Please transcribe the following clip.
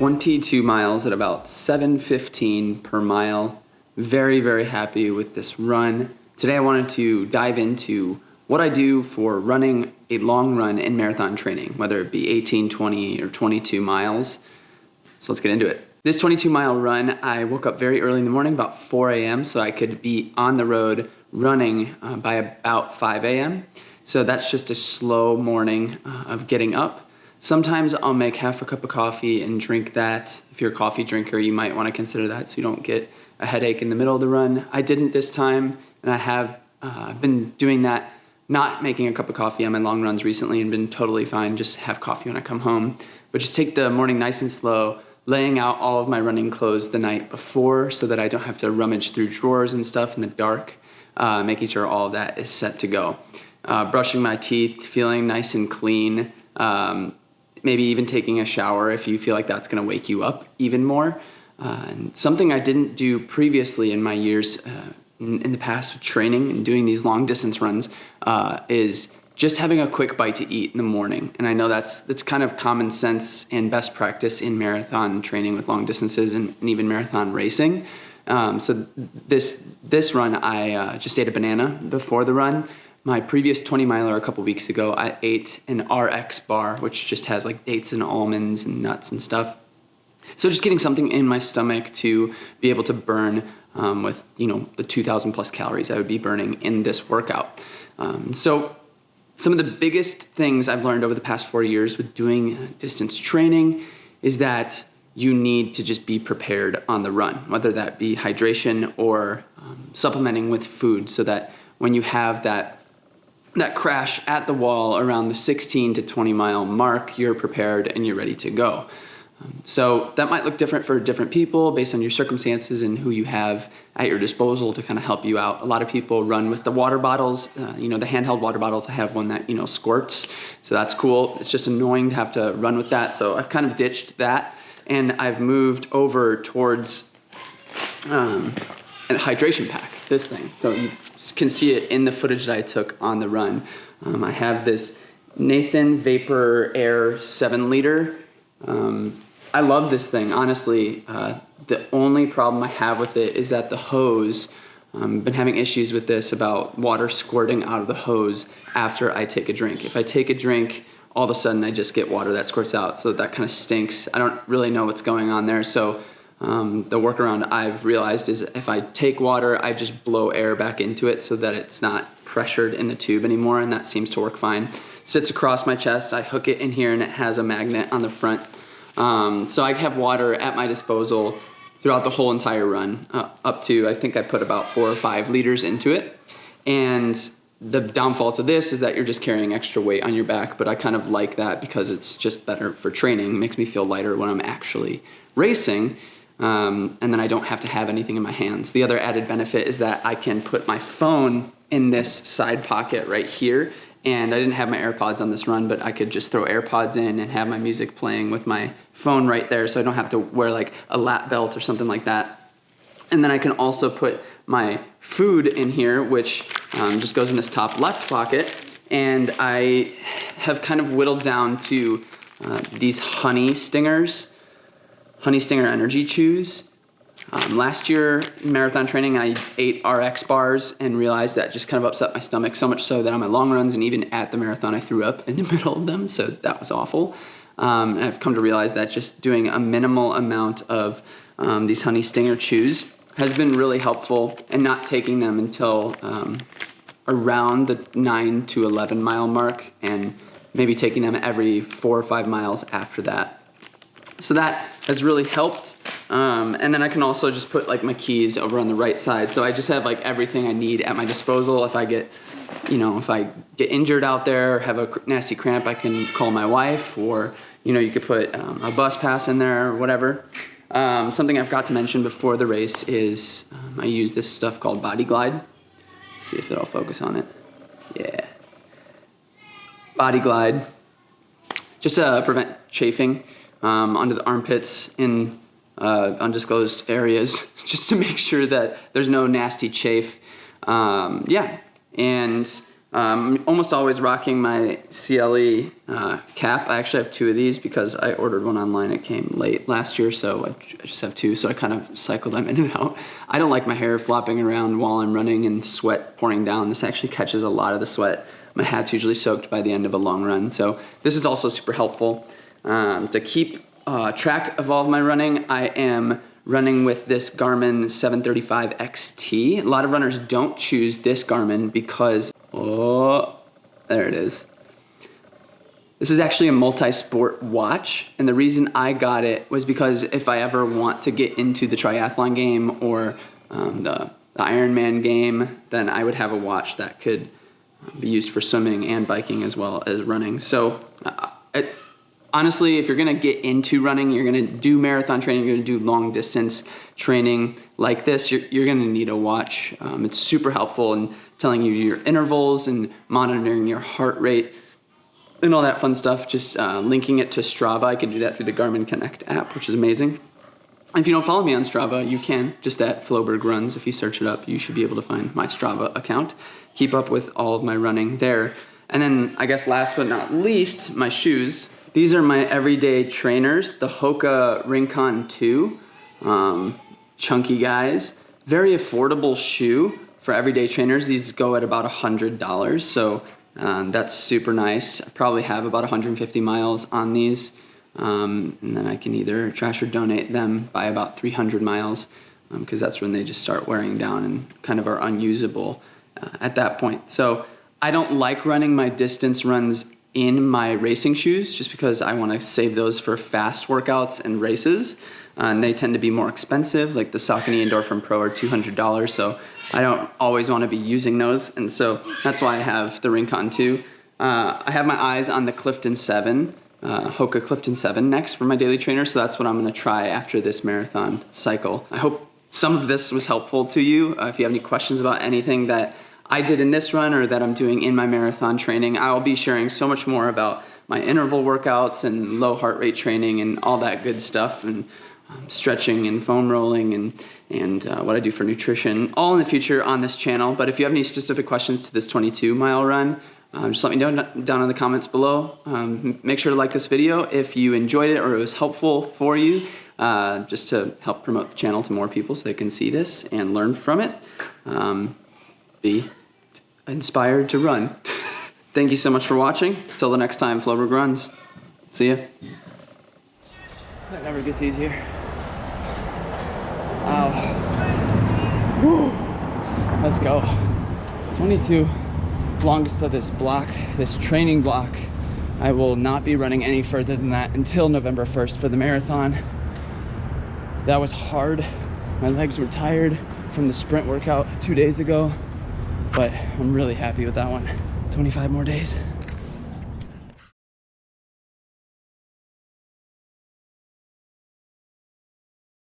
22 miles at about 7:15 per mile. Very, very happy with this run. Today I wanted to dive into what I do for running a long run in marathon training, whether it be 18, 20, or 22 miles. So let's get into it. This 22-mile run, I woke up very early in the morning, about 4 a.m., so I could be on the road running by about 5 a.m. So that's just a slow morning of getting up. Sometimes I'll make half a cup of coffee and drink that. If you're a coffee drinker, you might want to consider that so you don't get a headache in the middle of the run. I didn't this time, and I have been doing that, not making a cup of coffee on my long runs recently, and been totally fine. Just have coffee when I come home. But just take the morning nice and slow, laying out all of my running clothes the night before so that I don't have to rummage through drawers and stuff in the dark, making sure all of that is set to go. Brushing my teeth, feeling nice and clean, maybe even taking a shower if you feel like that's gonna wake you up even more. And something I didn't do previously in my years in the past with training and doing these long distance runs is just having a quick bite to eat in the morning. And I know that's kind of common sense and best practice in marathon training with long distances and even marathon racing. So this run, I just ate a banana before the run. My previous 20-miler a couple weeks ago, I ate an RX bar, which just has like dates and almonds and nuts and stuff. So just getting something in my stomach to be able to burn with, the 2,000 plus calories I would be burning in this workout. So some of the biggest things I've learned over the past 4 years with doing distance training is that you need to just be prepared on the run, whether that be hydration or supplementing with food, so that when you have that crash at the wall around the 16 to 20 mile mark, you're prepared and you're ready to go. So that might look different for different people based on your circumstances and who you have at your disposal to kind of help you out. A lot of people run with the water bottles, the handheld water bottles. I have one that, squirts, so that's cool. It's just annoying to have to run with that, so I've kind of ditched that, and I've moved over towards a hydration pack, this thing. So you can see it in the footage that I took on the run. I have this Nathan Vapor Air 7-liter. I love this thing, honestly. The only problem I have with it is that the hose, I've been having issues with this about water squirting out of the hose after I take a drink. If I take a drink, all of a sudden I just get water that squirts out, so that kind of stinks. I don't really know what's going on there, so the workaround I've realized is if I take water, I just blow air back into it so that it's not pressured in the tube anymore, and that seems to work fine. Sits across my chest, I hook it in here, and it has a magnet on the front. So I have water at my disposal throughout the whole entire run, up to, I think I put about 4 or 5 liters into it. And the downfall to this is that you're just carrying extra weight on your back, but I kind of like that because it's just better for training. It makes me feel lighter when I'm actually racing. And then I don't have to have anything in my hands. The other added benefit is that I can put my phone in this side pocket right here. And I didn't have my AirPods on this run, but I could just throw AirPods in and have my music playing with my phone right there, so I don't have to wear like a lap belt or something like that. And then I can also put my food in here, which just goes in this top left pocket. And I have kind of whittled down to these Honey Stinger Energy Chews. Last year in marathon training, I ate RX bars and realized that just kind of upset my stomach, so much so that on my long runs and even at the marathon, I threw up in the middle of them, so that was awful. And I've come to realize that just doing a minimal amount of these Honey Stinger Chews has been really helpful, and not taking them until around the 9 to 11 mile mark, and maybe taking them every 4 or 5 miles after that. So that has really helped. And then I can also just put like my keys over on the right side. So I just have like everything I need at my disposal. If I get injured out there, have a nasty cramp, I can call my wife, or, you could put a bus pass in there or whatever. Something I forgot to mention before the race is I use this stuff called Body Glide. See if it'll focus on it. Yeah. Body Glide. Just to prevent chafing under the armpits in undisclosed areas, just to make sure that there's no nasty chafe. And I'm almost always rocking my CLE cap. I actually have 2 of these because I ordered one online. It came late last year, so I just have 2, so I kind of cycle them in and out. I don't like my hair flopping around while I'm running and sweat pouring down. This actually catches a lot of the sweat. My hat's usually soaked by the end of a long run, so this is also super helpful. To keep track of all of my running, I am running with this Garmin 735 XT. A lot of runners don't choose this Garmin because, oh, there it is. This is actually a multi-sport watch, and the reason I got it was because if I ever want to get into the triathlon game or the Ironman game, then I would have a watch that could be used for swimming and biking as well as running. So honestly, if you're gonna get into running, you're gonna do marathon training, you're gonna do long distance training like this, you're gonna need a watch. It's super helpful in telling you your intervals and monitoring your heart rate and all that fun stuff. Just linking it to Strava. I can do that through the Garmin Connect app, which is amazing. If you don't follow me on Strava, you can, just at Floberg Runs. If you search it up, you should be able to find my Strava account. Keep up with all of my running there. And then I guess last but not least, my shoes. These are my everyday trainers, the Hoka Rincon 2, chunky guys. Very affordable shoe for everyday trainers. These go at about $100, so that's super nice. I probably have about 150 miles on these. And then I can either trash or donate them by about 300 miles because that's when they just start wearing down and kind of are unusable at that point. So I don't like running my distance runs in my racing shoes just because I want to save those for fast workouts and races. And they tend to be more expensive, like the Saucony Endorphin Pro are $200, so I don't always want to be using those. And so that's why I have the Rincon 2. I have my eyes on the Clifton 7. Hoka Clifton 7 next for my daily trainer, so that's what I'm going to try after this marathon cycle. I hope some of this was helpful to you. If you have any questions about anything that I did in this run or that I'm doing in my marathon training, I'll be sharing so much more about my interval workouts and low heart rate training and all that good stuff, and stretching and foam rolling and what I do for nutrition, all in the future on this channel. But if you have any specific questions to this 22-mile run, just let me know down in the comments below. Make sure to like this video if you enjoyed it or it was helpful for you, just to help promote the channel to more people so they can see this and learn from it. Be inspired to run. Thank you so much for watching. Until the next time, Floberg Runs. See ya. That never gets easier. Woo. Let's go. 22. Longest of this block, this training block. I will not be running any further than that until November 1st for the marathon. That was hard. My legs were tired from the sprint workout 2 days ago, but I'm really happy with that one. 25 more days.